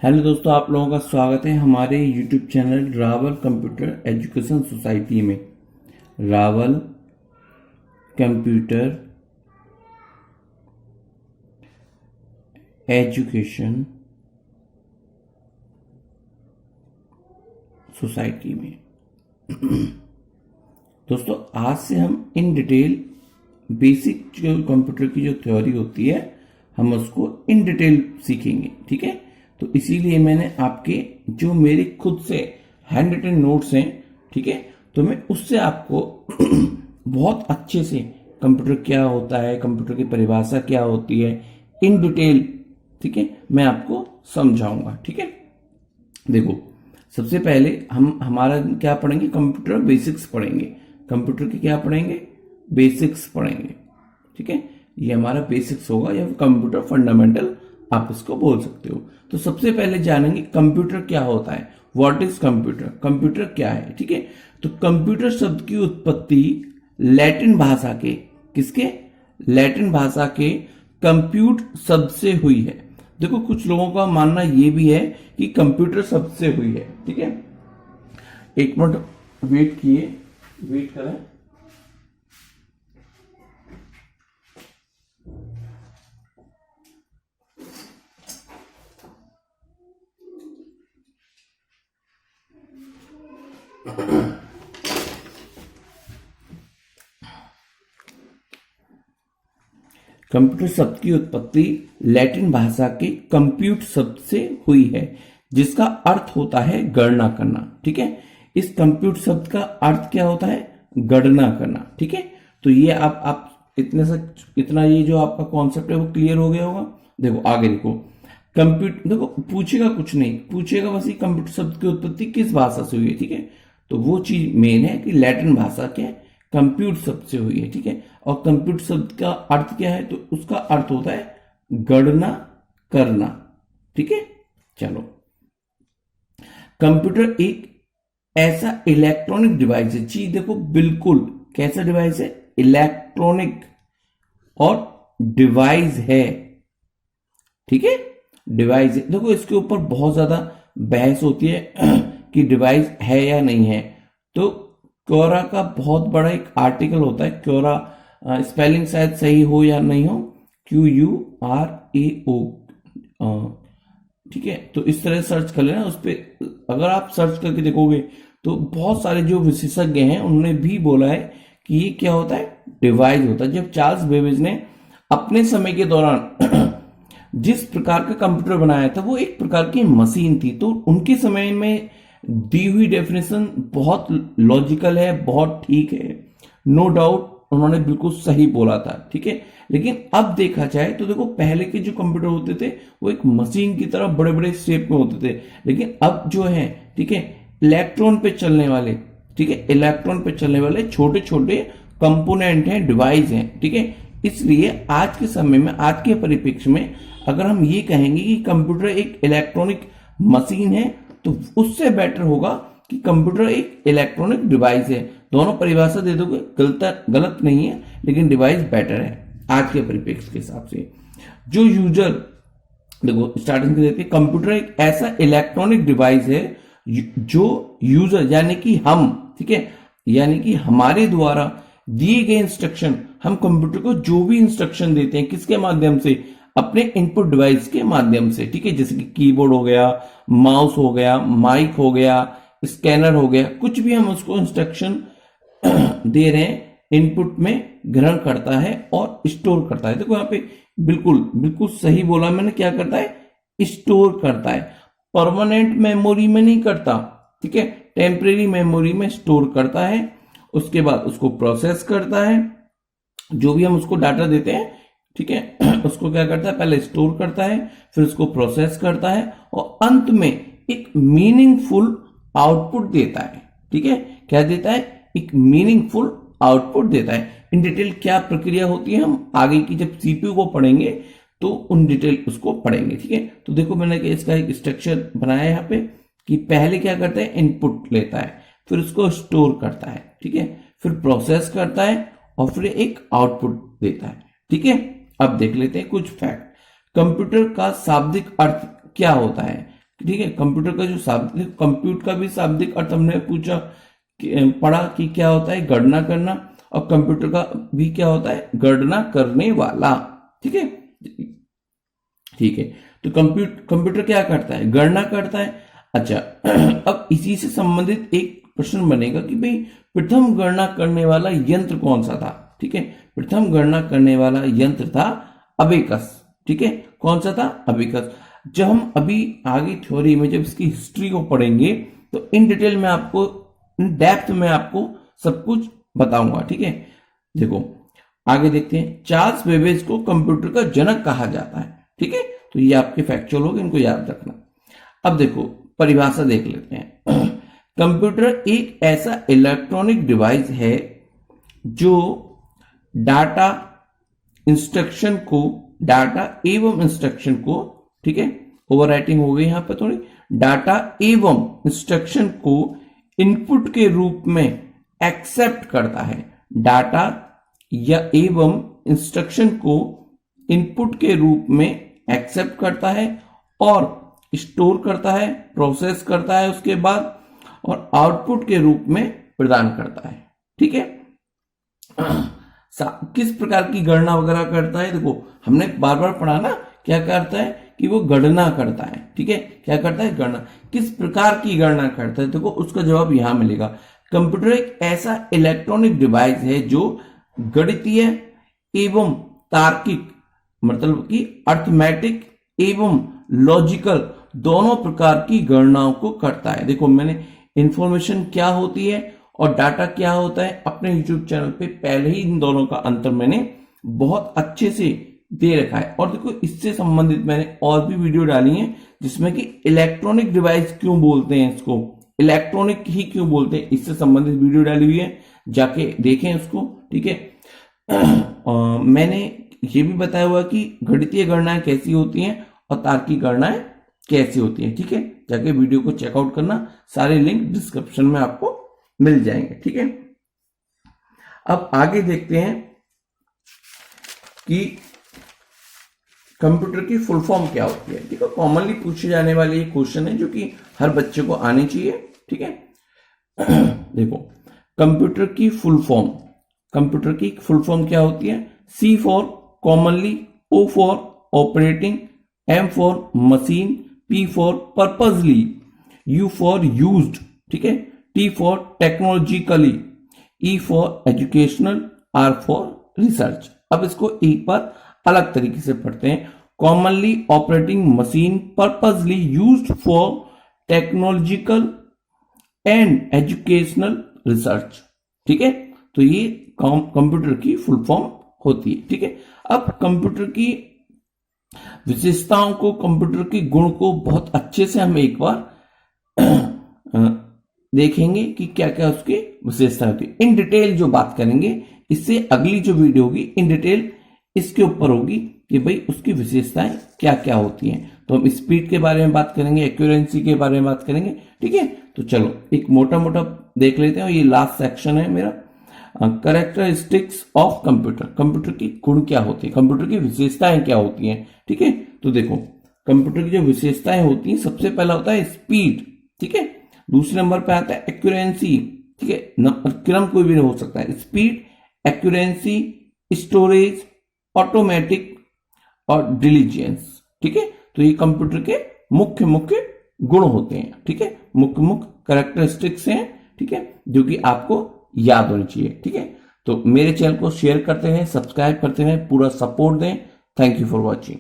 Hello दोस्तों, आप लोगों का स्वागत है हमारे YouTube channel Rawal computer education society में। रावल कंप्यूटर एजुकेशन सोसाइटी में दोस्तों, आज से हम इन डिटेल बेसिक जो कंप्यूटर की जो थ्योरी होती है हम उसको इन डिटेल सीखेंगे। ठीक है, तो इसीलिए मैंने आपके जो मेरे खुद से हैंड रिटन नोट्स हैं, ठीक है, तो मैं उससे आपको बहुत अच्छे से कंप्यूटर क्या होता है, कंप्यूटर की परिभाषा क्या होती है, इन डिटेल, ठीक है, मैं आपको समझाऊंगा। ठीक है, देखो, सबसे पहले हम हमारा क्या पढ़ेंगे, कंप्यूटर बेसिक्स पढ़ेंगे। कंप्यूटर के क्या पढ़ेंगे, बेसिक्स पढ़ेंगे। ठीक है, ये हमारा बेसिक्स होगा या कंप्यूटर फंडामेंटल आप इसको बोल सकते हो। तो सबसे पहले जानेंगे कंप्यूटर क्या होता है, व्हाट इज कंप्यूटर, कंप्यूटर क्या है। ठीक है, तो कंप्यूटर शब्द की उत्पत्ति लैटिन भाषा के, किसके, लैटिन भाषा के कंप्यूट शब्द से हुई है। देखो, कुछ लोगों का मानना यह भी है कि कंप्यूटर शब्द से हुई है। ठीक है, एक मिनट वेट करें। कंप्यूटर शब्द की उत्पत्ति लैटिन भाषा के कंप्यूट शब्द से हुई है, जिसका अर्थ होता है गणना करना। ठीक है, इस कंप्यूट शब्द का अर्थ क्या होता है, गणना करना। ठीक है, तो ये आप इतना ये जो आपका कॉन्सेप्ट है वो क्लियर हो गया होगा। देखो आगे देखो, कंप्यूटर, देखो पूछेगा कुछ नहीं, पूछेगा बस ये कंप्यूटर शब्द की उत्पत्ति किस भाषा से हुई है। ठीक है, तो वो चीज मेन है कि लैटिन भाषा के कंप्यूट शब्द से हुई है। ठीक है, और कंप्यूट शब्द का अर्थ क्या है, तो उसका अर्थ होता है गणना करना। ठीक है, चलो, कंप्यूटर एक ऐसा इलेक्ट्रॉनिक डिवाइस है। जी देखो, बिल्कुल कैसा डिवाइस है, इलेक्ट्रॉनिक और डिवाइस है। ठीक है, डिवाइस है। देखो, इसके ऊपर बहुत ज्यादा बहस होती है कि डिवाइस है या नहीं है। तो क्योरा का बहुत बड़ा एक आर्टिकल होता है, क्योरा, स्पेलिंग शायद सही हो या नहीं हो, QURAO। ठीक है, तो इस तरह सर्च कर लेना उस पर। अगर आप सर्च करके देखोगे तो बहुत सारे जो विशेषज्ञ हैं उन्होंने भी बोला है कि ये क्या होता है, डिवाइस होता है। जब चार्ल्स बेबेज ने अपने समय के दौरान जिस प्रकार का कंप्यूटर बनाया था वो एक प्रकार की मशीन थी, तो उनके समय में दी हुई डेफिनेशन बहुत लॉजिकल है, बहुत ठीक है, नो डाउट उन्होंने बिल्कुल सही बोला था। ठीक है, लेकिन अब देखा जाए तो देखो, पहले के जो कंप्यूटर होते थे वो एक मशीन की तरह बड़े बड़े शेप में होते थे, लेकिन अब जो है, ठीक है, इलेक्ट्रॉन पे चलने वाले, ठीक है, इलेक्ट्रॉन पे चलने वाले छोटे छोटे कंपोनेंट हैं, डिवाइस हैं। ठीक है, इसलिए आज के समय में, आज के परिप्रेक्ष्य में अगर हम ये कहेंगे कि कंप्यूटर एक इलेक्ट्रॉनिक मशीन है, तो उससे बेटर होगा कि कंप्यूटर एक इलेक्ट्रॉनिक डिवाइस है। दोनों परिभाषा दे दोगे गलत नहीं है, लेकिन डिवाइस बेटर है आज के परिप्रेक्ष्य के हिसाब से। जो यूजर, देखो स्टार्टिंग से देते, कंप्यूटर एक ऐसा इलेक्ट्रॉनिक डिवाइस है जो यूजर यानी कि हम, ठीक है, यानी कि हमारे द्वारा दिए गए इंस्ट्रक्शन, हम कंप्यूटर को जो भी इंस्ट्रक्शन देते हैं किसके माध्यम से, अपने इनपुट डिवाइस के माध्यम से। ठीक है, जैसे कि कीबोर्ड हो गया, माउस हो गया, माइक हो गया, स्कैनर हो गया, कुछ भी हम उसको इंस्ट्रक्शन दे रहे हैं, इनपुट में ग्रहण करता है और स्टोर करता है। देखो यहाँ पे बिल्कुल बिल्कुल सही बोला मैंने, क्या करता है, स्टोर करता है, परमानेंट मेमोरी में नहीं करता। ठीक है, टेम्परेरी मेमोरी में स्टोर करता है, उसके बाद उसको प्रोसेस करता है, जो भी हम उसको डाटा देते हैं, ठीक है, उसको क्या करता है, पहले स्टोर करता है, फिर उसको प्रोसेस करता है और अंत में एक मीनिंगफुल आउटपुट देता है। ठीक है, क्या देता है, एक मीनिंगफुल आउटपुट देता है। इन डिटेल क्या प्रक्रिया होती है हम आगे की जब सीपीयू को पढ़ेंगे तो उन डिटेल उसको पढ़ेंगे। ठीक है, तो देखो मैंने इसका एक स्ट्रक्चर बनाया है यहाँ पे कि पहले क्या करता है, इनपुट लेता है, फिर उसको स्टोर करता है, ठीक है, फिर प्रोसेस करता है और फिर एक आउटपुट देता है। ठीक है, अब देख लेते हैं कुछ फैक्ट। कंप्यूटर का शाब्दिक अर्थ क्या होता है, ठीक है। कंप्यूटर का जो शाब्दिक, कंप्यूट का भी शाब्दिक अर्थ हमने पढ़ा कि क्या होता है, गणना करना, और कंप्यूटर का भी क्या होता है, गणना करने वाला। ठीक है, ठीक है। तो कंप्यूटर क्या करता है, गणना करता है। अच्छा, अब इसी से संबंधित एक प्रश्न बनेगा कि भाई प्रथम गणना करने वाला यंत्र कौन सा था। ठीक है, प्रथम गणना करने वाला यंत्र था अबेकस। ठीक है, कौन सा था, अबेकस। जब हम अभी आगे थ्योरी में जब इसकी हिस्ट्री को पढ़ेंगे तो इन डिटेल में आपको, इन डेप्थ में आपको सब कुछ बताऊंगा। ठीक है, देखो आगे देखते हैं। चार्ल्स बेबेज को कंप्यूटर का जनक कहा जाता है। ठीक है, तो ये आपके फैक्चुअल होगा, इनको याद रखना। अब देखो परिभाषा देख लेते हैं। कंप्यूटर एक ऐसा इलेक्ट्रॉनिक डिवाइस है जो डाटा एवं इंस्ट्रक्शन को, ठीक है, ओवरराइटिंग हो गई यहां पर थोड़ी, डाटा एवं इंस्ट्रक्शन को इनपुट के रूप में एक्सेप्ट करता है। डाटा या एवं इंस्ट्रक्शन को इनपुट के रूप में एक्सेप्ट करता है और स्टोर करता है, प्रोसेस करता है उसके बाद, और आउटपुट के रूप में प्रदान करता है। ठीक है, किस प्रकार की गणना वगैरह करता है, देखो हमने बार बार पढ़ा ना, क्या करता है कि वो गणना करता है। ठीक है, क्या करता है, गणना। किस प्रकार की गणना करता है, देखो उसका जवाब यहां मिलेगा। कंप्यूटर एक ऐसा इलेक्ट्रॉनिक डिवाइस है जो गणितीय एवं तार्किक, मतलब कि अर्थमेटिक एवं लॉजिकल दोनों प्रकार की गणनाओं को करता है। देखो मैंने इंफॉर्मेशन क्या होती है और डाटा क्या होता है अपने यूट्यूब चैनल पे पहले ही इन दोनों का अंतर मैंने बहुत अच्छे से दे रखा है। और देखो इससे संबंधित मैंने और भी वीडियो डाली है जिसमें कि इलेक्ट्रॉनिक डिवाइस क्यों बोलते हैं, इसको इलेक्ट्रॉनिक ही क्यों बोलते हैं, इससे संबंधित वीडियो डाली हुई है, जाके देखें उसको। ठीक है, मैंने ये भी बताया हुआ कि गणितीय गणनाएं कैसी होती हैं और तार्किक गणनाएं कैसी होती हैं। ठीक है, जाके वीडियो को चेकआउट करना, सारे लिंक डिस्क्रिप्शन में आपको मिल जाएंगे। ठीक है, अब आगे देखते हैं कि कंप्यूटर की फुल फॉर्म क्या होती है। ठीक है, कॉमनली पूछे जाने वाले ये क्वेश्चन है जो कि हर बच्चे को आनी चाहिए। ठीक है, देखो कंप्यूटर की फुल फॉर्म, कंप्यूटर की फुल फॉर्म क्या होती है। C for commonly, O for operating, M for machine, P for purposely, U for used, ठीक है, T for technologically, E for educational, R for research. अब इसको एक बार अलग तरीके से पढ़ते हैं। Commonly operating machine, purposely used for technological and educational research. ठीक है, तो ये कंप्यूटर की फुल फॉर्म होती है। ठीक है, अब कंप्यूटर की विशेषताओं को, कंप्यूटर के गुण को बहुत अच्छे से हम एक बार देखेंगे कि क्या क्या उसकी विशेषता होती है। इन डिटेल जो बात करेंगे, इससे अगली जो वीडियो होगी इन डिटेल इसके ऊपर होगी कि भाई उसकी विशेषताएं क्या क्या होती हैं। तो हम स्पीड के बारे में बात करेंगे, एक्यूरेंसी के बारे में बात करेंगे। ठीक है, तो चलो एक मोटा मोटा देख लेते हैं। ये लास्ट सेक्शन है मेरा, कैरेक्टरिस्टिक्स ऑफ कंप्यूटर। कंप्यूटर की गुण क्या होती है, कंप्यूटर की विशेषताएं क्या होती हैं। ठीक है, तो देखो कंप्यूटर की जो विशेषताएं होती हैं, सबसे पहला होता है स्पीड। ठीक है, दूसरे नंबर पे आता है एक्यूरेंसी। ठीक है, क्रम कोई भी हो सकता है, स्पीड, एक्यूरेंसी, स्टोरेज, ऑटोमेटिक और डिलीजेंस। ठीक है, तो ये कंप्यूटर के मुख्य मुख्य गुण होते हैं। ठीक है, मुख्य मुख्य कैरेक्टरिस्टिक्स हैं। ठीक है, जो कि आपको याद होनी चाहिए। ठीक है, तो मेरे चैनल को शेयर करते हैं, सब्सक्राइब करते हैं, पूरा सपोर्ट दें। Thank you for watching.